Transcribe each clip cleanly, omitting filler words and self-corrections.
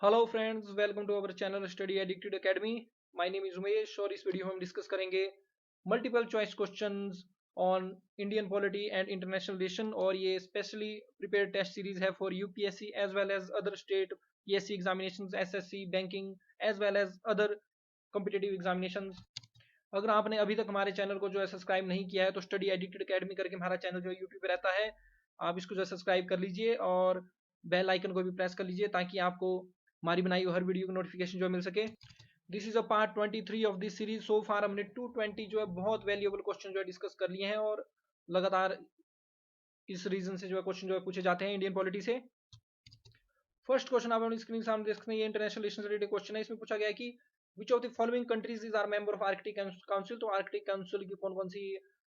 Hello friends, welcome to our channel Study Addicted Academy. My name is Umesh और इस video में हम discuss करेंगे multiple choice questions on Indian polity and international relation. और ये specially prepared test series है for UPSC as well as other state PSC examinations, SSC, banking as well as other competitive examinations. अगर आपने अभी तक हमारे channel को जो है सब्सक्राइब नहीं किया है तो स्टडी एडिक्टेड एकेडमी करके हमारा चैनल जो है यूट्यूब पे रहता है, आप इसको जो है सब्सक्राइब कर लीजिए और बेल आइकन को भी प्रेस कर लीजिए ताकि आपको हमारी बनाई हुई हर वीडियो की नोटिफिकेशन जो मिल सके। This is a part 23 of this series. So far हमने 220 जो है बहुत वैल्यूएबल क्वेश्चन जो है डिस्कस कर लिए हैं और लगातार इस रीजन से जो है क्वेश्चन जो है पूछे जाते हैं इंडियन पॉलिटी से। फर्स्ट क्वेश्चन आप अपनी स्क्रीन सामने देख सकते हैं, ये इंटरनेशनल रिलेशन से रिलेटेड क्वेश्चन है। इसमें पूछा गया है कि which of the following countries is are member of Arctic Council. तो आर्कटिक काउंसिल की कौन कौन सी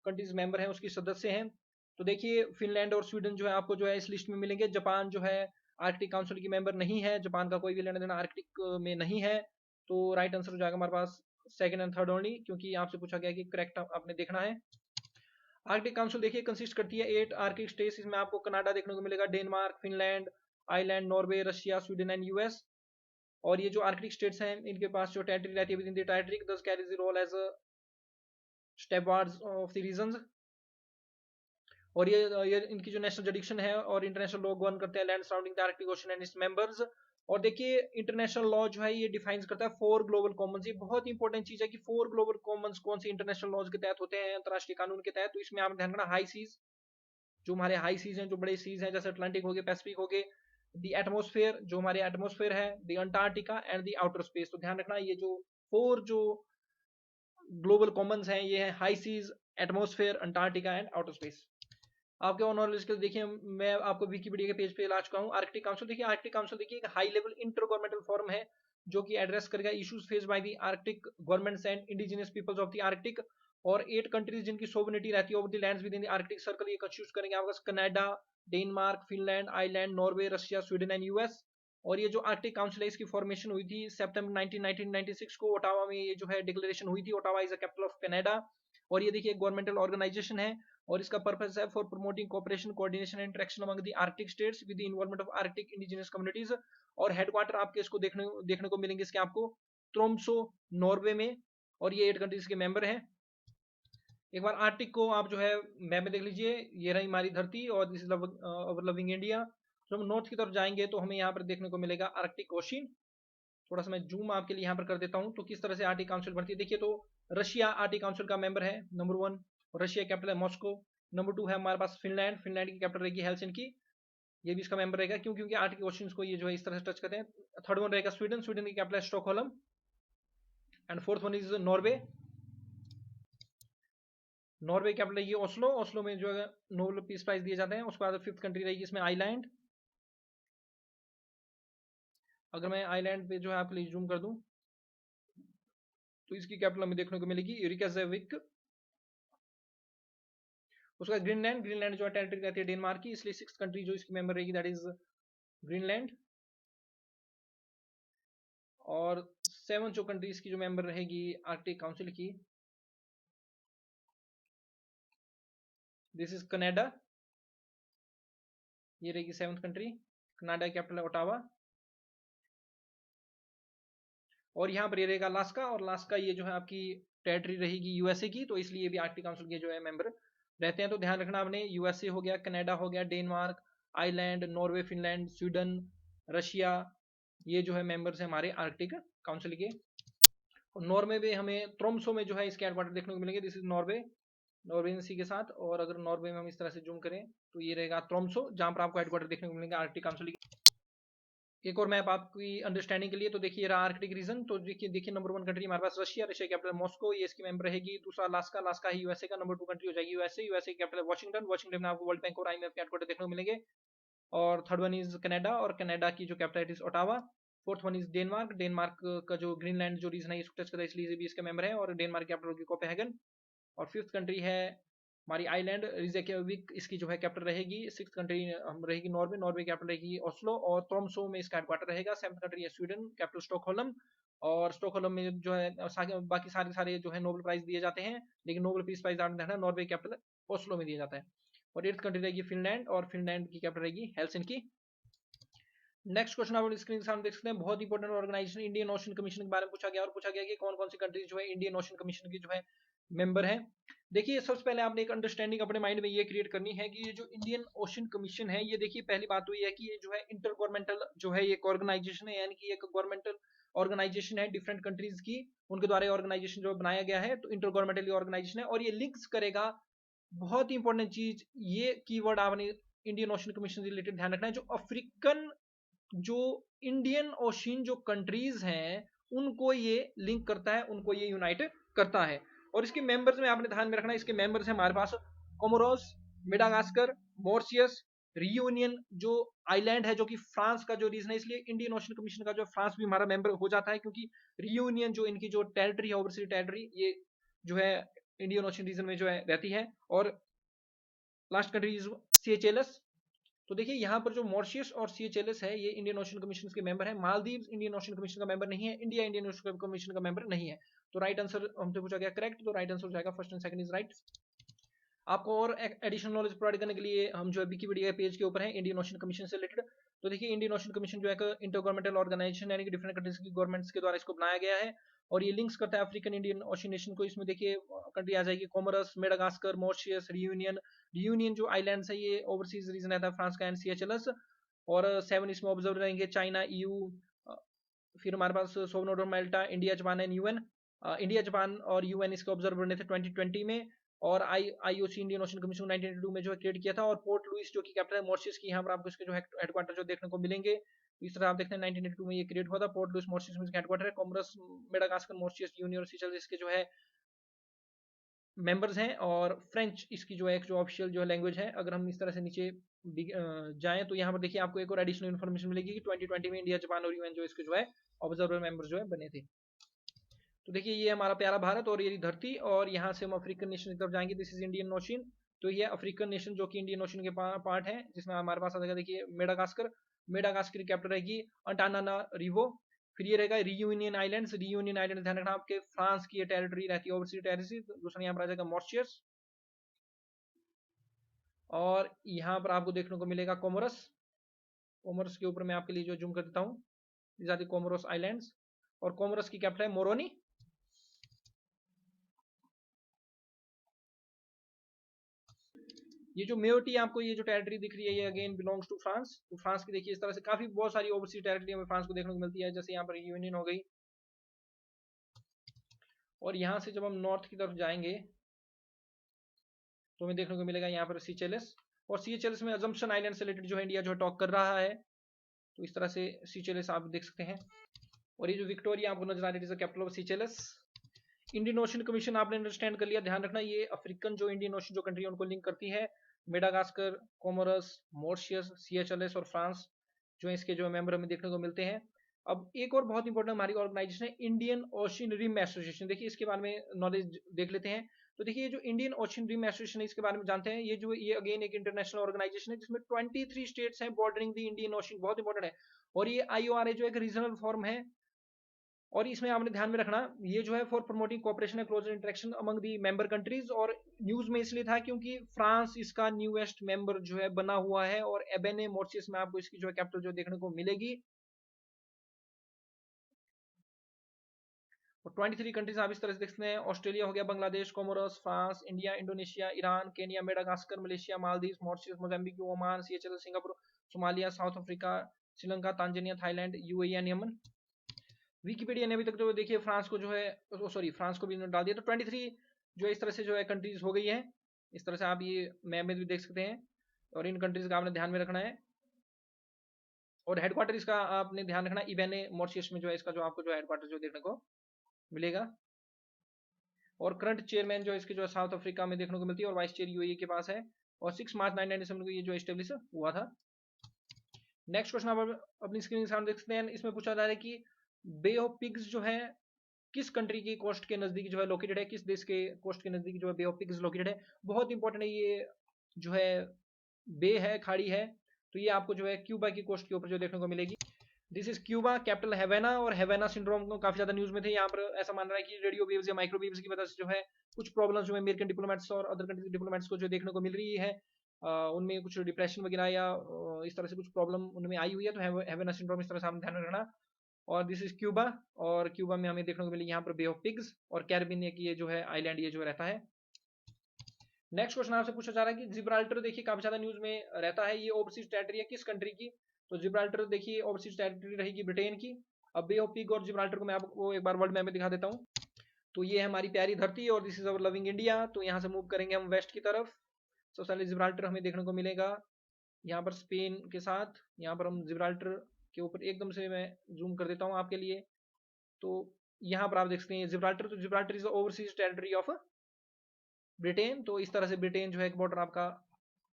कंट्रीज मेंबर हैं, उसकी सदस्य हैं। तो देखिए फिनलैंड और स्वीडन जो है आपको जो है इस लिस्ट में मिलेंगे। जापान जो है आर्कटिक काउंसिल की मेंबर नहीं है, जापान का कोई भी लेना देना आर्कटिक में नहीं है। तो राइट आंसर हो जाएगा हमारे पास सेकंड एंड थर्ड ओनली, क्योंकि आपसे पूछा गया कि करेक्ट आपने देखना है। आर्कटिक काउंसिल देखिए कंसिस्ट करती है 8 आर्कटिक स्टेट्स। इसमें आपको कनाडा देखने को मिलेगा, Denmark, Finland, Iceland, Norway, Russia, Sweden and US. और ये जो आर्कटिक स्टेट्स हैं इनके पास जो टेरिटरी रहती है within the territory thus carries the role as a stewards of the regions. और ये इनकी जो नेशनल जुडिक्शन है और इंटरनेशनल लॉ गवर्न करते हैं land surrounding the Arctic ocean and its members. और देखिए इंटरनेशनल लॉ जो है ये डिफाइंस करता है फोर ग्लोबल कॉमन्स। ये बहुत इंपॉर्टेंट चीज है कि फोर ग्लोबल कॉमन्स कौन सी इंटरनेशनल लॉज के तहत होते हैं, अंतरराष्ट्रीय कानून के तहत। तो इसमें आप ध्यान रखना हाई सीज, जो हमारे हाई सीज हैं, जो बड़े सीज हैं जैसे अटलांटिक हो गए, पैसिफिक हो गए। द एटमोस्फेयर, जो हमारे एटमोस्फेयर है, the Antarctica and the outer space. तो ध्यान रखना ये जो फोर जो ग्लोबल कॉमन्स हैं ये है high seas, atmosphere, Antarctica and outer space. आपके और नॉलेज के लिए देखिए मैं आपको विकिपीडिया के पेज पे ला चुका हूँ। आर्कटिक काउंसिल देखिए, आर्कटिक काउंसिल देखिए एक high level inter governmental forum है जो कि एड्रेस करेगा issues face by the Arctic governments and indigenous peoples of the Arctic. और 8 कंट्रीज जिनकी सोवरेनिटी रहती है over the lands within the Arctic circle, ये कंस्टिट्यूट करेंगे आपका Canada, Denmark, Finland, Iceland, Norway, Russia, Sweden and US. और ये जो आर्कटिक काउंसिल है इसकी फॉर्मेशन हुई थी सितंबर 1996 को ओटावा में। ये जो है डिक्लेरेशन हुई थी। Ottawa is the capital of Canada. और ये देखिए गवर्नमेंटल ऑर्गेनाइजेशन है और इसका पर्पस है for promoting cooperation, coordination and interaction among the Arctic states with the involvement of Arctic indigenous communities. और हेडक्वार्टर आपके इसको देखने को मिलेंगे इसके आपको ट्रोम्सो, नॉर्वे में। और ये 8 कंट्रीज के मेंबर हैं। एक बार आर्कटिक को आप जो है मैप में देख लीजिए, ये रही हमारी धरती और this is our loving India. तो हम नॉर्थ की तरफ जाएंगे तो हमें यहाँ पर देखने को मिलेगा आर्कटिक ओशियन। थोड़ा सा मैं जूम आपके लिए यहाँ पर कर देता हूँ तो किस तरह से आर्कटिक काउंसिल बढ़ती है। देखिए तो रशिया आर्कटिक काउंसिल का मेंबर है, नंबर 1। रशिया कैपिटल है मॉस्को। नंबर 2 है हमारे पास फिनलैंड, फिनलैंड की कैपिटल रहेगी हेलसिंकी, ये भी इसका मेंबर रहेगा क्योंकि आर्कटिक ओशियंस को ये जो है इस तरह से टच करते हैं। थर्ड वन रहेगा स्वीडन, स्वीडन की कैपिटल है Stockholm. And fourth one is Norway, Norway capital रहेगी ओस्लो, ओस्लो में जो है नोबेल पीस प्राइज दिए जाते हैं। उसके बाद फिफ्थ कंट्री रहेगी इसमें आइलैंड। अगर मैं आइलैंड पे जो है आपके लिए जूम कर दूं तो इसकी कैपिटल हमें देखने को मिलेगी रिकजविक। उसका ग्रीनलैंड, ग्रीनलैंड जो है टेरिटरी रहती है डेनमार्क की, इसलिए सिक्स कंट्री जो इसकी मेंबर रहेगी दैट इज ग्रीनलैंड। और सेवन जो कंट्रीज की जो मेंबर रहेगी आर्कटिक काउंसिल की, दिस इज कनाडा, ये रहेगी सेवंथ कंट्री। कनाडा कैपिटल है ओटावा। और यहाँ पर ये रहेगा अलास्का, और अलास्का ये जो है आपकी टेरिटरी रहेगी यूएसए की, तो इसलिए भी आर्कटिक काउंसिल के जो है मेंबर रहते हैं। तो ध्यान रखना आपने, यूएसए हो गया, कनाडा हो गया, Denmark, island, Norway, Finland, Sweden, Russia, ये जो है मेंबर्स हैं हमारे आर्कटिक काउंसिल के। और नॉर्वे में हमें ट्रोम्सो में जो है इसके हेडक्वार्टर देखने को मिलेंगे, दिस इज नॉर्वे, नॉर्वेजियन सी के साथ। और अगर नॉर्वे में हम इस तरह से जूम करें तो ये रहेगा ट्रोम्सो, जहां पर आपको हेडक्वार्टर देखने को मिलेंगे आर्कटिक काउंसिल की। एक और मैप आपकी अंडरस्टैंडिंग के लिए, तो देखिए रहा आर्कटिक रीजन। तो देखिए नंबर 1 कंट्री हमारे पास रशिया, रशिया कैपिटल मॉस्को, ये इसकी मेंबर रहेगी। दूसरा अलास्का, अलास्का ही यूएसए का। नंबर 2 कंट्री हो जाएगी USA, USA capital Washington, Washington में आपको वर्ल्ड बैंक और आईएमएफ के हेडक्वार्टर देखने को मिलेंगे। और थर्ड वन इज कनाडा, और कनाडा की जो capital is Ottawa. Fourth one is Denmark, Denmark का जो ग्रीनलैंड जो रीजन है इसको टच करता है, इसलिए भी इसका मेंबर है। और डेनमार्क कैपिटल होगी कोपेनहेगन। और फिफ्थ कंट्री है हमारी आइलैंड, रिजयकेविक इसकी जो है कैपिटल रहेगी। सिक्स कंट्री हम रहेगी नॉर्वे, नॉर्वे कैपिटल रहेगी ओस्लो, और ट्रोम्सो में इसका हेडक्वार्टर रहेगा। सेवंथ कंट्री है स्वीडन, कैपिटल स्टॉकहोल्म। और स्टॉकहोल्म में जो है बाकी सारे सारे जो है नोबेल प्राइज दिए जाते हैं, लेकिन नोबेल पीस प्राइज आपने नॉर्वे कैपिटल ओस्लो में दिया जाता है। और एट्थ कंट्री रहेगी फिनलैंड, और फिनलैंड की कैपिटल रहेगी हेलसिंकी। नेक्स्ट क्वेश्चन आप स्क्रीन के सामने देख सकते हैं, बहुत important organisation Indian ocean Commission के बारे में पूछा गया और पूछा गया कि कौन कौन सी कंट्रीज जो है इंडियन ओशन कमीशन की जो है मेंबर है। देखिए सबसे पहले आपने एक अंडरस्टैंडिंग अपने माइंड में ये क्रिएट करनी है कि ये जो इंडियन ओशन कमीशन है, ये देखिए पहली बात तो ये है कि ये जो है इंटर गवर्नमेंटल जो है एक ऑर्गेनाइजेशन है, यानी कि एक गवर्नमेंटल ऑर्गेनाइजेशन है डिफरेंट कंट्रीज की, उनके द्वारा ऑर्गेनाइजेशन जो बनाया गया है, तो इंटर गवर्नमेंटल ऑर्गेनाइजेशन है और ये लिंक्स करेगा। बहुत ही इंपॉर्टेंट चीज, ये कीवर्ड आपने इंडियन ओशन कमीशन से रिलेटेड ध्यान रखना है, जो अफ्रीकन जो इंडियन ओशियन जो कंट्रीज हैं उनको ये लिंक करता है, उनको ये यूनाइट करता है। और इसके मेंबर्स में आपने ध्यान में रखना है, इसके मेंबर्स हैं हमारे पास कोमोरोस, मेडागास्कर, मॉरिशस, रियूनियन जो आइलैंड है जो कि फ्रांस का जो रीजन है, इसलिए इंडियन ओशन कमीशन का जो फ्रांस भी हमारा मेंबर हो जाता है, क्योंकि रियूनियन जो इनकी जो टेरिटरी है, ओवरसीज टेरिटरी, ये जो है इंडियन ओशन रीजन में जो है रहती है। और लास्ट कंट्री इज सीएचएलएस। तो देखिए यहाँ पर जो मॉरिशस और सीएचएलएस है ये इंडियन ओशन कमीशन के मेंबर है। मालदीव्स इंडियन ओशन कमीशन का मेंबर नहीं है, इंडिया इंडियन ओशन कमीशन का मेंबर नहीं है। तो राइट आंसर हमसे पूछा गया करेक्ट, तो राइट आंसर हो जाएगा first and second is right. आपको और एडिशनल नॉलेज प्रोवाइड करने के लिए हम जो है विकिपीडिया पेज के ऊपर है इंडियन ओशन कमीशन से रिलेटेड। तो देखिए इंडियन ओशन कमीशन जो है एक इंटर गवर्नमेंटल ऑर्गेनाइजेशन, यानी कि डिफरेंट कंट्रीज की गवर्नमेंट्स के द्वारा इसको बनाया गया है और ये लिंक्स करता है अफ्रीकन इंडियन ओशन नेशन को। इसमें देखिए कंट्री आ जाएगी Comoros, Madagascar, Mauritius, reunion. Reunion जो आइलैंड्स है ये ओवरसीज रीजन रहता है फ्रांस का एंड सीएचएलएस। और 7 इसमें ऑब्जर्व रहेंगे चाइना, ईयू, फिर हमारे पास सोवनोडो, Malta, India, Japan and UN. India, Japan और यूएन इसके ऑब्जर्व बने थे 2020 में। और आईओसी इंडियन ओशन कमीशन 1982 में जो है क्रिएट किया था। और पोर्ट लुइस जो कि कैपिटल है मॉरिशस की, यहाँ पर आपको इसके जो हेडक्वार्टर जो देखने को मिलेंगे। इस तरह आप देखते हैं 1982 में ये क्रिएट हुआ था। पोर्ट लुइस मॉरिशस में इसका हेडक्वार्टर है। कोमोरोस, मेडागास्कर, मॉरिशस, यूनियन और सीशेल्स इसके जो है मेंबर्स हैं। और फ्रेंच इसकी जो है एक जो ऑफिशियल जो है लैंग्वेज है। अगर हम इस तरह से नीचे जाएं तो यहाँ पर देखिए आपको एक और एडिशनल इन्फॉर्मेशन मिलेगी कि 2020 में इंडिया, जापान और यूएन जो इसके जो है ऑब्जर्वर मेंबर्स जो है बने थे। तो देखिए ये हमारा प्यारा भारत और ये धरती, और यहाँ से हम अफ्रीकन नेशन की तरफ जाएंगे। This is Indian ocean. तो ये अफ्रीकन नेशन जो कि इंडियन ओशन के पार्ट है, जिसमें हमारे पास आ जाएगा देखिए मेडागास्कर। मेडागास्कर की कैपिटल रहेगी अंटानानारिवो। फिर ये रहेगा रियूनियन आइलैंड्स। रियूनियन आइलैंड ध्यान रखना आपके फ्रांस की टेरिटरी रहती है, ओवरसीज टेरिटरी। दूसरा यहाँ पर आ जाएगा मॉरिशस। और यहाँ पर आपको देखने को मिलेगा कोमोरस। कोमोरस के ऊपर मैं आपके लिए जो जूम कर देता हूँ, these are the Comoros islands. और कोमोरस की कैपिटल है मोरोनी। ये जो मेयोटी आपको ये जो टेरिटरी दिख रही है, ये अगेन बिलोंग्स टू फ्रांस। तो फ्रांस की देखिए इस तरह से काफी बहुत सारी ओवरसीज टेरिटरी हमें फ्रांस को देखने को मिलती है, जैसे यहाँ पर यूनियन हो गई। और यहाँ से जब हम नॉर्थ की तरफ जाएंगे तो हमें देखने को मिलेगा यहाँ पर सीचेलस। और सीचेलस में अजम्पशन आइलैंड से रिलेटेड जो है इंडिया जो टॉक कर रहा है। तो इस तरह से सीचेलस आप देख सकते हैं। और ये जो विक्टोरिया आपको नजर आ रही है capital of Seychelles. Indian ocean commission आपने अंडरस्टैंड कर लिया। ध्यान रखना ये अफ्रीकन जो इंडियन ओशन जो कंट्री है उनको लिंक करती है। मेडागास्कर, कोमोरस, मॉरिशस, सीएचएलएस और फ्रांस जो है इसके जो मेंबर हमें देखने को मिलते हैं। अब एक और बहुत इंपॉर्टेंट हमारी ऑर्गेनाइजेशन है इंडियन ओशन रिम एसोसिएशन। देखिए इसके बारे में नॉलेज देख लेते हैं। तो देखिए ये जो इंडियन ओशन रिम एसोसिएशन है इसके बारे में जानते हैं। ये अगेन एक इंटरनेशनल ऑर्गेनाइजेशन है जिसमें 23 स्टेट्स हैं बॉर्डरिंग द इंडियन ओशन, बहुत इंपॉर्टेंट है। और ये आईओआरए जो एक रीजनल फॉर्म है। और इसमें आपने ध्यान में रखना ये जो है for promoting cooperation and close interaction among the member countries. और न्यूज में इसलिए था क्योंकि फ्रांस इसका न्यूएस्ट मेंबर जो है बना हुआ है। और एबेने मॉरिशस में आपको इसकी जो है कैपिटल जो देखने को मिलेगी। और 23 कंट्रीज आप इस तरह से देख सकते हैं। ऑस्ट्रेलिया हो गया, Bangladesh, Comoros, France, India, Indonesia, Iran, Kenya, Madagascar, Malaysia, Maldives, Mauritius, Mozambique, Oman, CHL, Singapore, Somalia, south Africa, Sri Lanka, Tanzania, Thailand, UAE and Yemen. Wikipedia ने अभी तक जो देखिए फ्रांस को जो है सॉरी फ्रांस को भी डाल दिया। तो 23 जो इस तरह से जो है कंट्रीज हो गई है। इस तरह से आप ये मैप में भी देख सकते हैं। और इन कंट्रीज का आपने ध्यान में रखना है। और हेडक्वार्टर इसका आपने ध्यान रखना इबेने मॉरिशस में जो है इसका जो आपको जो हेडक्वार्टर जो देखने को मिलेगा। और करंट चेयरमैन जो इसके जो है साउथ अफ्रीका में देखने को मिलती है। और वाइस चेयर यूएई के पास है। और 6 मार्च 1997 को ये जो एस्टेब्लिश हुआ था। नेक्स्ट क्वेश्चन आप अपनी स्क्रीन के सामने देख सकते हैं। इसमें पूछा जा रहा है कि बे ऑफ पिग्स जो है किस कंट्री की कोस्ट के नजदीक जो है लोकेटेड है, किस देश के कोस्ट के नजदीक जो है बे ऑफ पिग्स लोकेटेड है। बहुत इंपॉर्टेंट है ये जो है बे है, खाड़ी है। तो ये आपको जो है क्यूबा की कोस्ट के ऊपर जो देखने को मिलेगी। This is Cuba, capital Havana. और हैवाना सिंड्रोम को काफी ज्यादा न्यूज में थे। यहाँ पर ऐसा मान रहा है कि रेडियो वेव्स या माइक्रो वेव्स की वजह से जो है कुछ प्रॉब्लम्स जो है अमेरिकन डिप्लोमेट्स और अदर कंट्री डिप्लोमेट्स को जो देखने को मिल रही है। उनमें कुछ डिप्रेशन वगैरह या इस तरह से कुछ प्रॉब्लम उनमें आई हुई है, तो हैवेना सिंड्रोम इस तरह से हमें ध्यान में रखना। और दिस इज क्यूबा, और क्यूबा में हमें देखने को मिली यहाँ पर बे ऑफ पिग्स, और कैरिबियन एक ये जो है आइलैंड ये जो रहता है। नेक्स्ट क्वेश्चन आपसे पूछा जा रहा है कि जिब्राल्टर देखिए काफी ज्यादा न्यूज में रहता है, ये ओवरसीज टेरिटरी है किस कंट्री की? तो जिब्राल्टर देखिए ओवरसीज टेरिटरी रहेगी ब्रिटेन की। अब बे ऑफ पिग और जिब्राल्टर को मैं आपको एक बार वर्ल्ड मैप में दिखा देता हूँ। तो ये है हमारी प्यारी धरती और this is our loving India. तो यहाँ से मूव करेंगे हम वेस्ट की तरफ। सबसे पहले जिब्राल्टर हमें देखने को मिलेगा यहाँ पर स्पेन के साथ। यहाँ पर हम जिब्राल्टर के ऊपर एकदम से मैं जूम कर देता हूँ आपके लिए। तो यहाँ पर आप देख सकते हैं जिब्राल्टर, तो Gibraltar is overseas territory of Britain. तो इस तरह से ब्रिटेन जो है एक बॉर्डर आपका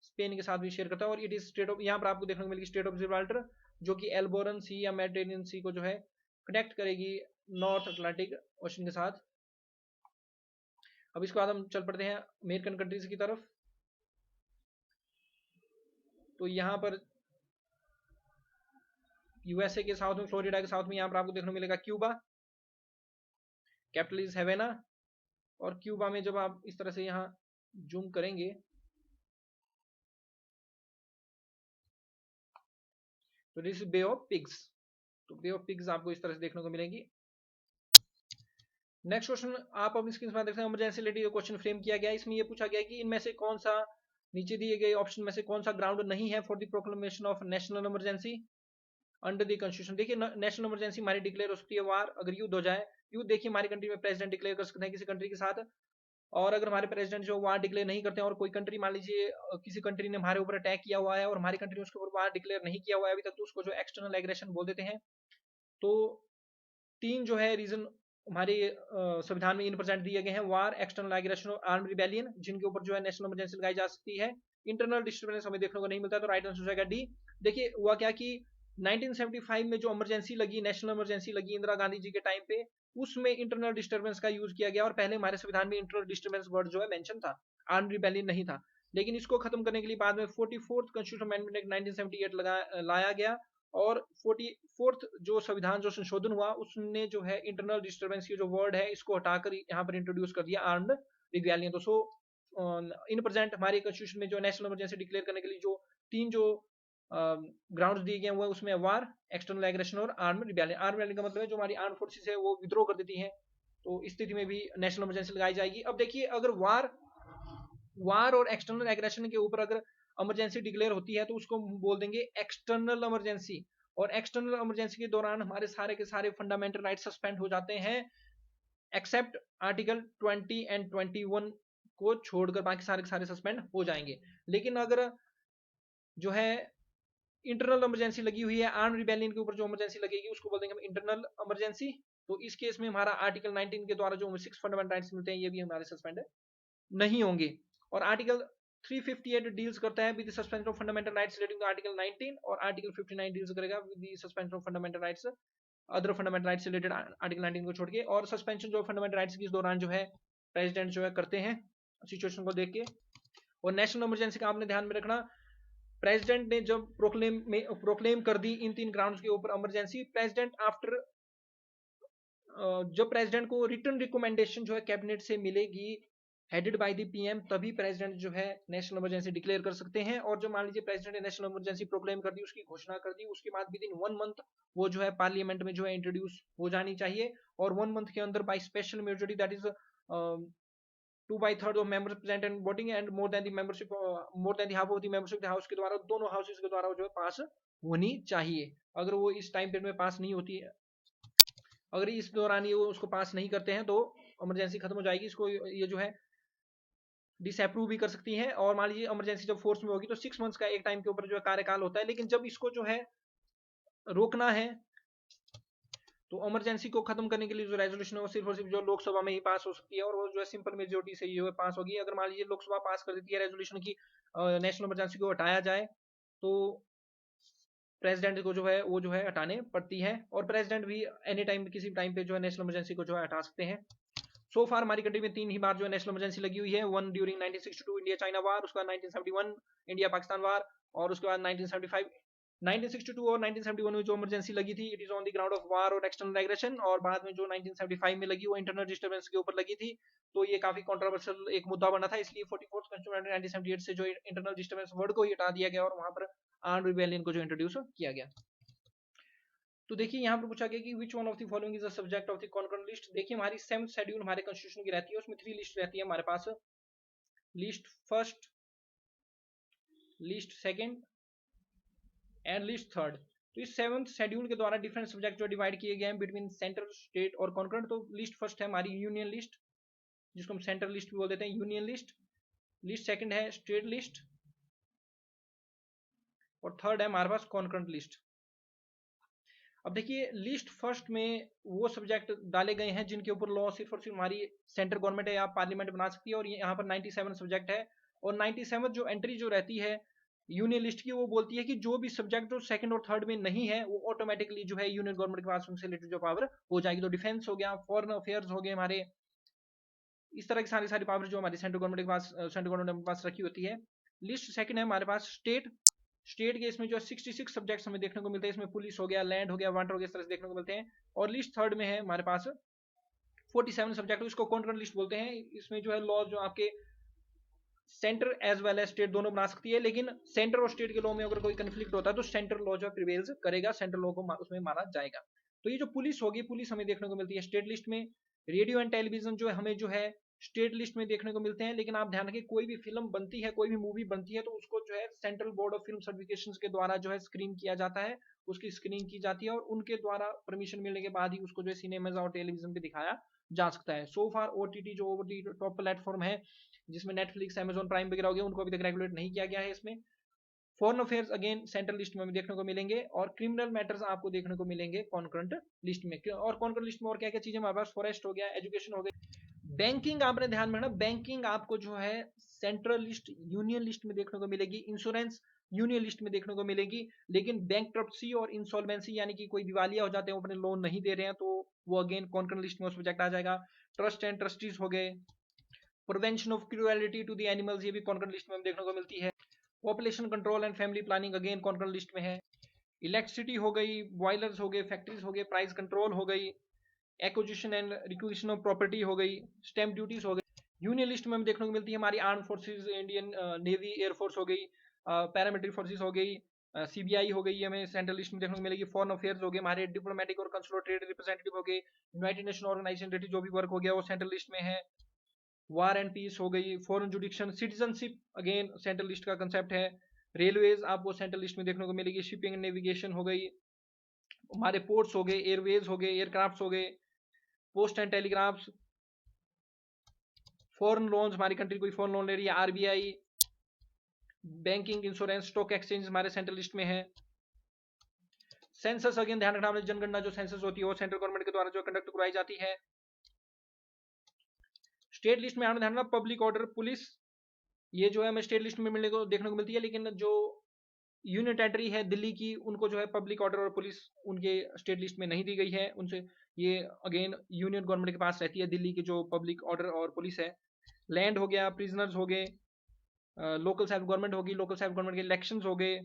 स्पेन के साथ भी शेयर करता है, और इट इज स्टेट ऑफ, यहाँ पर आपको देखने को मिलेगी स्टेट ऑफ जिब्राल्टर, जो कि एल्बोरन सी या मेडिटेरेनियन सी को जो है कनेक्ट करेगी नॉर्थ अटलांटिक ओशन के साथ। अब इसके बाद हम चल पड़ते हैं अमेरिकन कंट्रीज की तरफ। तो यहाँ पर यूएसए के साउथ में, फ्लोरिडा के साउथ में यहाँ पर आपको देखने को मिलेगा क्यूबा, कैपिटल इज हेवेना। और क्यूबा में जब आप इस तरह से यहाँ जूम करेंगे तो दिस बे ऑफ पिग्स। तो बे ऑफ पिग्स आपको इस तरह से देखने को मिलेगी। नेक्स्ट क्वेश्चन आप अब इसके बाद देखते हैं, इमरजेंसी रिलेटेड क्वेश्चन फ्रेम किया गया है। इसमें यह पूछा गया कि इनमें से कौन सा, नीचे दिए गए ऑप्शन में से कौन सा ग्राउंड नहीं है for the proclamation of national emergency under the constitution. देखिए नेशनल इमरजेंसी हमारी डिक्लेयर हो सकती है वार, अगर युद्ध हो जाए। युद्ध देखिए हमारी कंट्री में प्रेसिडेंट डिक्लेयर कर सकते हैं किसी कंट्री के साथ, और अगर हमारे प्रेसिडेंट जो वार डिक्लेयर नहीं करते हैं और कोई कंट्री मान लीजिए किसी कंट्री ने हमारे ऊपर अटैक किया हुआ है और हमारी कंट्री ने उसके ऊपर वार डिक्लेयर नहीं किया हुआ है अभी तक, तो उसको जो एक्सटर्नल एग्रेशन बोल देते हैं। तो तीन जो है रीजन हमारे संविधान में इन प्रेजेंट दिए गए हैं, वार, एक्सटर्नल एग्रेशन और आर्म रिबेलियन, जिनके ऊपर जो है नेशनल इमरजेंसी लगाई जा सकती है। इंटरनल डिस्टर्बेंस हमें देखने को नहीं मिलता, तो राइट आंसर हो जाएगा डी। देखिए हुआ क्या कि 1975 में जो इमरजेंसी लगी, नेशनल इमरजेंसी लगी इंदिरा गांधी जी के टाइम पे, उसमें इंटरनल डिस्टर्बेंस का यूज किया गया, और पहले हमारे संविधान में इंटरनल डिस्टर्बेंस वर्ड जो है मेंशन था, आर्म रिबेलियन नहीं था। लेकिन इसको खत्म करने के लिए बाद में 44th कॉन्स्टिट्यूशन अमेंडमेंट एक्ट 1978 लाया गया, और 44th जो संविधान जो संशोधन हुआ उसने जो है इंटरनल डिस्टर्बेंस की जो वर्ड है इसको हटाकर यहाँ पर इंट्रोड्यूस कर दिया आर्म्ड रिबेलियन। तो सो इन प्रेजेंट हमारे कॉन्स्टिट्यूशन में जो नेशनल इमरजेंसी डिक्लेयर करने के लिए जो तीन जो ग्राउंड्स दिए गए हुए हैं उसमें वार, एक्सटर्नल एग्रेशन और आर्म्ड रिबेलियन। आर्म्ड रिबेलियन का मतलब है जो हमारी आर्म फोर्सेस है वो विद्रोह कर देती हैं, तो इस स्थिति में भी नेशनल इमरजेंसी लगाई जाएगी। अब देखिए अगर वार और एक्सटर्नल एग्रेशन के ऊपर अगर इमरजेंसी डिक्लेयर होती है तो उसको बोल देंगे एक्सटर्नल इमरजेंसी, और एक्सटर्नल इमरजेंसी के दौरान हमारे सारे के सारे फंडामेंटल राइट सस्पेंड हो जाते हैं, एक्सेप्ट आर्टिकल 20 एंड 21 को छोड़कर बाकी सारे के सारे सस्पेंड हो जाएंगे। लेकिन अगर जो है इंटरनल इमरजेंसी लगी हुई है, आर्म रिबेलियन के ऊपर जो इमरजेंसी लगेगी उसको बोल देंगे हम इंटरनल इमरजेंसी। तो इस केस में हमारा आर्टिकल 19 के द्वारा जो 6 फंडामेंटल राइट्स मिलते हैं ये भी हमारे सस्पेंड नहीं होंगे। और आर्टिकल 358 डील्स करता है with suspension of fundamental rights relating to article 19, और आर्टिकल 59 डील्स करेगा with suspension of fundamental rights other fundamental rights related article 19 को छोड़ के। और सस्पेंशन जो फंडामेंटल राइट्स के इस दौरान जो है प्रेसिडेंट जो है करते हैं सिचुएशन को देख के। और नेशनल इमरजेंसी का आपने ध्यान में रखना, प्रेसिडेंट ने जब प्रोक्लेम कर दी इन तीन ग्राउंड्स के ऊपर इमरजेंसी, प्रेसिडेंट आफ्टर जब प्रेसिडेंट को रिटर्न रिकमेंडेशन जो है कैबिनेट से मिलेगी हेडेड बाय द पीएम, तभी प्रेसिडेंट जो है नेशनल इमरजेंसी डिक्लेयर कर सकते हैं। और जो मान लीजिए प्रेसिडेंट ने नेशनल इमरजेंसी प्रोक्लेम कर दी, उसकी घोषणा कर दी, उसके बाद विद इन 1 मंथ वो जो है पार्लियामेंट में जो है इंट्रोड्यूस हो जानी चाहिए, और 1 मंथ के अंदर by special majority that is 2/3 of members present and voting and more than the membership, more than the half of the membership house के द्वारा, दोनों हाउसेस के द्वारा जो है पास होनी चाहिए। अगर वो इस टाइम पीरियड में पास नहीं होती है, अगर इस दौरान ये उसको पास नहीं करते हैं तो इमरजेंसी खत्म हो जाएगी, इसको ये जो है डिसअप्रूव भी कर सकती है। और मान लीजिए इमरजेंसी जब फोर्स में होगी तो 6 मंथ्स का एक टाइम के ऊपर जो है कार्यकाल होता है। लेकिन जब इसको जो है रोकना है तो इमरजेंसी को खत्म करने के लिए जो रेजोल्यूशन है वो सिर्फ और सिर्फ जो लोकसभा में ही पास हो सकती है, और वो जो है सिंपल मेजोरिटी से जो है पास होगी। अगर मान लीजिए लोकसभा पास कर देती है रेजोल्यूशन की नेशनल इमरजेंसी को हटाया जाए, तो प्रेसिडेंट को जो है वो जो है हटाने पड़ती है, और प्रेसिडेंट भी एनी टाइम किसी टाइम पे जो है नेशनल इमरजेंसी को जो है हटा सकते हैं। सो फार हमारी कंट्री में 3 ही बार जो है नेशनल इमरजेंसी लगी हुई है, one during 1962 India China war, उसके बाद 1971 इंडिया पाकिस्तान वार, और उसके बाद 1975 1962 और 1971 में जो इमरजेंसी लगी थी, it is on the ground of war और एक्सटर्नल एग्रेशन, और बाद में जो 1975 में लगी वो इंटरनल डिस्टर्बेंस के ऊपर लगी थी। तो ये काफी कंट्रोवर्शियल एक मुद्दा बना था, इसलिए 44th कॉन्स्टिट्यूशन 1978 से जो इंटरनल डिस्टर्बेंस वर्ड को ही हटा दिया गया और वहां पर आर्म्ड रिबेलियन को जो इंट्रोड्यूस किया गया। तो देखिए यहाँ पर पूछा गया कि which one of the following is the subject of the concurrent list. देखिए हमारी 7th शेड्यूल हमारे कॉन्स्टिट्यूशन की रहती है, उसमें 3 लिस्ट रहती है हमारे पास, list first, list second and list third. तो इस 7th शेड्यूल के द्वारा डिफरेंट सब्जेक्ट जो डिवाइड किए गए हैं बिटवीन सेंटर, स्टेट और कॉन्करेंट। तो लिस्ट फर्स्ट है हमारी यूनियन लिस्ट, जिसको हम सेंट्रल लिस्ट भी बोल देते हैं, यूनियन लिस्ट। लिस्ट सेकंड है स्टेट लिस्ट, और थर्ड है हमारे पास कॉन्करेंट लिस्ट। अब देखिए लिस्ट फर्स्ट में वो सब्जेक्ट डाले गए हैं जिनके ऊपर लॉ सिर्फ और सिर्फ हमारी सेंट्रल गवर्नमेंट है या पार्लियामेंट बना सकती है, और यहाँ पर 97 सब्जेक्ट है। और 97 जो एंट्री जो रहती है यूनियन लिस्ट की, वो बोलती है कि जो भी सब्जेक्ट जो सेकंड और थर्ड में नहीं है वो ऑटोमेटिकली जो है यूनियन गवर्नमेंट के पास उनसे रिलेटेड जो पावर हो जाएगी। तो डिफेंस हो गया, फॉरेन अफेयर्स हो गए हमारे, इस तरह की सारी सारी पावर जो हमारी सेंट्रल गवर्नमेंट के पास, सेंट्रल गवर्नमेंट के पास रखी होती है। लिस्ट सेकंड है हमारे पास स्टेट। स्टेट के इसमें जो 66 सब्जेक्ट्स हमें देखने को मिलते हैं, इसमें पुलिस हो गया, लैंड हो गया, वाटर हो गया, इस तरह से देखने को मिलते हैं। और लिस्ट थर्ड में है हमारे पास 47 सब्जेक्ट, इसको कॉन्करेंट लिस्ट बोलते हैं। इसमें जो है लॉ जो आपके centre as well as state दोनों बना सकती है, लेकिन सेंटर और स्टेट के लॉ में अगर कोई कंफ्लिक्ट होता है तो सेंट्रल लॉ जो प्रिवेल्स करेगा, सेंट्रल लॉ को उसमें माना जाएगा। तो ये जो पुलिस होगी, पुलिस हमें देखने को मिलती है स्टेट लिस्ट में। रेडियो एंड टेलीविजन जो है हमें जो है स्टेट लिस्ट में देखने को मिलते हैं, लेकिन आप ध्यान रखिए कोई भी फिल्म बनती है, कोई भी मूवी बनती है, तो उसको जो है central board of film certification के द्वारा जो है स्क्रीन किया जाता है, उसकी स्क्रीनिंग की जाती है, और उनके द्वारा परमिशन मिलने के बाद ही उसको जो है सिनेमाज और टेलीविजन पे दिखाया जा सकता है। सो फार ओटीटी जो ओटीटी टॉप प्लेटफॉर्म है, जिसमें नेटफ्लिक्स, अमेजॉन प्राइम वगैरह हो गया, उनको अभी तक रेगुलेट नहीं किया गया है इसमें। Foreign affairs again central list में देखने को मिलेंगे, और क्रिमिनल मैटर्स आपको देखने को मिलेंगे कॉन्करेंट लिस्ट में। और कॉन्करेंट लिस्ट में और क्या क्या चीजें हमारे पास, फॉरेस्ट हो गया, एजुकेशन हो गई, बैंकिंग आपने ध्यान में रखना, बैंकिंग आपको जो है सेंट्रल लिस्ट यूनियन लिस्ट में देखने को मिलेगी, इंश्योरेंस यूनियन लिस्ट में देखने को मिलेगी, लेकिन बैंकरप्सी और इंसॉल्वेंसी यानी कि कोई दिवालिया हो जाते हैं, वो अपने लोन नहीं दे रहे हैं, तो वो अगेन कॉन्करेंट लिस्ट में सब्जेक्ट आ जाएगा। ट्रस्ट एंड ट्रस्टीज हो गए, prevention of cruelty to the animals, ये भी कॉन्करेंट लिस्ट में देखने को मिलती है। Population control and family planning again concurrent list में है। इलेक्ट्रिसिटी हो गई, बॉयलर्स हो गए, फैक्ट्रीज हो गए, प्राइस कंट्रोल हो गई, acquisition and requisition of property हो गई, स्टैम्प ड्यूटीज हो गई। यूनियन लिस्ट में हमें देखने को मिलती है हमारी arm forces, Indian navy, air force हो गई, पैरामिलिट्री फोर्सेज हो गई, सीबीआई हो गई, हमें सेंट्रल लिस्ट में देखने को मिलेगी। फॉरेन अफेयर्स हो गए हमारे, डिप्लोमेटिक और कंसुलर ट्रेड रिप्रेजेंटेटिव हो गए, यूनाइटेड नेशन ऑर्गेनाइजेशन जो भी वर्क हो गया वो सेंट्रल लिस्ट में है। वार एंड पीस हो गई, foreign जुडिक्शन, citizenship again central list का कंसेप्ट है। रेलवेज आपको सेंट्रल लिस्ट में देखने को मिलेगी, शिपिंग एंड नेविगेशन हो गई, हमारे पोर्ट्स हो गए, एयरवेज हो गए, एयरक्राफ्ट हो गए, post and telegraphs, foreign loans, हमारी कंट्री कोई फॉरेन लोन ले रही है, RBI, banking, insurance, stock exchange हमारे सेंट्रल लिस्ट में है। सेंसस अगेन ध्यान रखना, जनगणना जो सेंसस होती है वो सेंट्रल गवर्नमेंट के द्वारा जो कंडक्ट करवाई जाती है। स्टेट लिस्ट में ध्यान रखना, पब्लिक ऑर्डर, पुलिस, ये जो है हमें स्टेट लिस्ट में मिलने को देखने को मिलती है, लेकिन जो यूनियन टेरिटरी है दिल्ली की, उनको जो है पब्लिक ऑर्डर और पुलिस उनके स्टेट लिस्ट में नहीं दी गई है उनसे, ये अगेन यूनियन गवर्नमेंट के पास रहती है दिल्ली की जो पब्लिक ऑर्डर और पुलिस है। लैंड हो गया, प्रिजनर्स हो गए, लोकल सेल्फ गवर्नमेंट होगी, लोकल सेल्फ गवर्नमेंट के इलेक्शंस हो गए,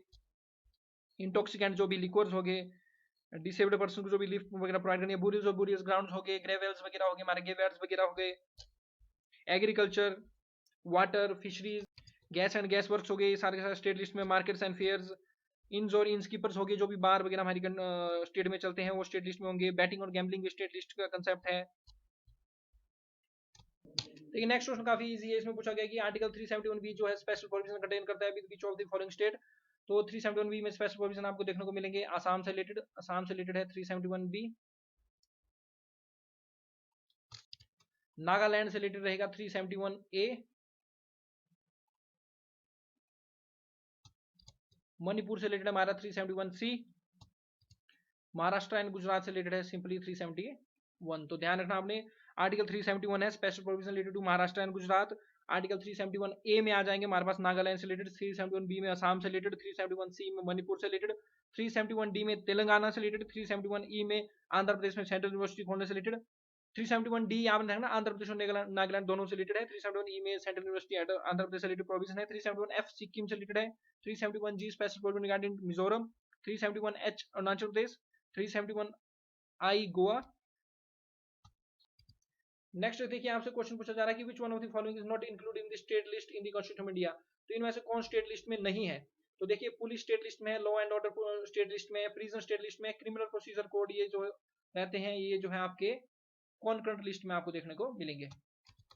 इंटॉक्सिकेंट जो भी लिक्वर्स हो गए, डिसेबल्ड पर्सन को जो भी लिफ्ट वगैरह प्रोवाइड करनी है, बुरियस और बुरियस ग्राउंड्स हो गए, ग्रेवेल्स वगैरह हो गए, हमारे गेवेल्स वगैरह हो गए, agriculture, water, fisheries, gas and gas works हो गए, सारे के सारे स्टेट लिस्ट में। मार्केट्स एंड फेयर्स, इन्स और इनकीपर्स हो गए, जो भी बार वगैरह हमारी स्टेट में चलते हैं वो स्टेट लिस्ट में होंगे। बैटिंग और गैम्बलिंग भी स्टेट लिस्ट का कंसेप्ट है। लेकिन नेक्स्ट क्वेश्चन काफी इजी है, इसमें पूछा गया कि आर्टिकल 371 बी जो है स्पेशल प्रोविजन कंटेन करता है with which of the following state. तो 371 बी में स्पेशल प्रोविजन आपको देखने को मिलेंगे आसाम से रिलेटेड, आसाम से रिलेटेड है 371 बी। नागालैंड से रिलेटेड रहेगा 371 ए। मणिपुर से रिलेटेड हमारा 371 सी। महाराष्ट्र एंड गुजरात से रिलेटेड है सिंपली 371। तो ध्यान रखना आपने, आर्टिकल 371 है special provision related to Maharashtra and Gujarat. Article 371 A में आ जाएंगे हमारे पास नागालैंड से रिलेटेड, 371 बी में असम से रिलेटेड, 371 सी में मणिपुर से रिलेटेड, 371 डी में तेलंगाना से रिलेटेड, 371 ई में आंध्र प्रदेश में सेंट्रल यूनिवर्सिटी खोलने से रिलेटेड, 371 डी आपने देखना आंध्र प्रदेश और नागालैंड दोनों से रिलेटेड है, 371 ई में सेंट्रल यूनिवर्सिटी आंध्र प्रदेश से रिलेटेड प्रोविजन है, 371 एफ सिक्किम से रिलेटेड है, 371 G special provision regarding Mizoram, 371H Arunachal Pradesh, 371I Goa. Next देखिए आपसे क्वेश्चन पूछा जा रहा है कि which one of the following is not include in the state list in the constitution of India. तो इनमें से कौन स्टेट लिस्ट में नहीं है? तो देखिए पुलिस स्टेट लिस्ट में है, law and order state list में है, प्रिजन स्टेट लिस्ट में, क्रिमिनल प्रोसीजर कोड ये जो रहते हैं ये जो है आपके कॉन्करेंट लिस्ट में आपको देखने को मिलेंगे।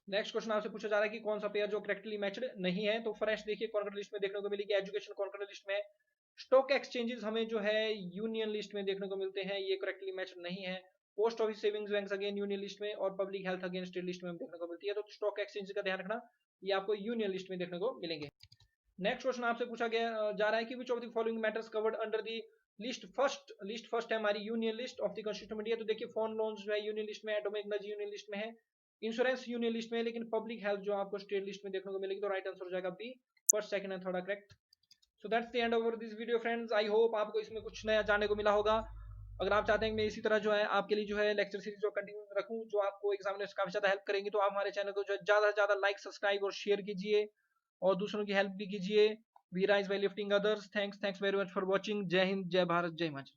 नेक्स्ट क्वेश्चन आपसे पूछा जा रहा है कि कौन सा पेयर जो करेक्टली मैच्ड नहीं है। तो फर्स्ट देखिए कॉन्करेंट लिस्ट में देखने को मिलेगी एजुकेशन कॉन्करेंट लिस्ट में। स्टॉक एक्सचेंजेस हमें जो है यूनियन लिस्ट में देखने को मिलते हैं, ये करेक्टली मैच्ड नहीं है। Post office savings bank again union list में, और public health again state list में देखने को मिलती है। तो स्टॉक एक्सचेंज का ध्यान रखना, ये आपको यूनियन लिस्ट में देखने को मिलेंगे। नेक्स्ट क्वेश्चन आपसे पूछा गया जा रहा है कि which of the following matters covered under the list first है हमारी union list of the constitution of India. तो देखिए फोन लोन्स जो है यूनियन लिस्ट में है, एटॉमिक एनर्जी यूनियन लिस्ट में है, इंश्योरेंस यूनियन लिस्ट में है, लेकिन पब्लिक हेल्थ जो आपको स्टेट लिस्ट में देखने को मिलेगी। तो राइट आंसर हो जाएगा B, first second and third correct. So that's the end of this video friends. I hope आपको इसमें कुछ नया जानने को मिला होगा। अगर आप चाहते हैं कि मैं इसी तरह जो है आपके लिए जो है लेक्चर सीरीज जो कंटिन्यू रखूं, जो आपको एग्जाम में काफी ज्यादा हेल्प करेंगे, तो आप हमारे चैनल को जो है ज्यादा से ज्यादा लाइक, सब्सक्राइब और शेयर कीजिए, और दूसरों की हेल्प भी कीजिए। We rise by lifting others. Thanks very much for watching. जय हिंद, जय भारत, जय हिमाचल।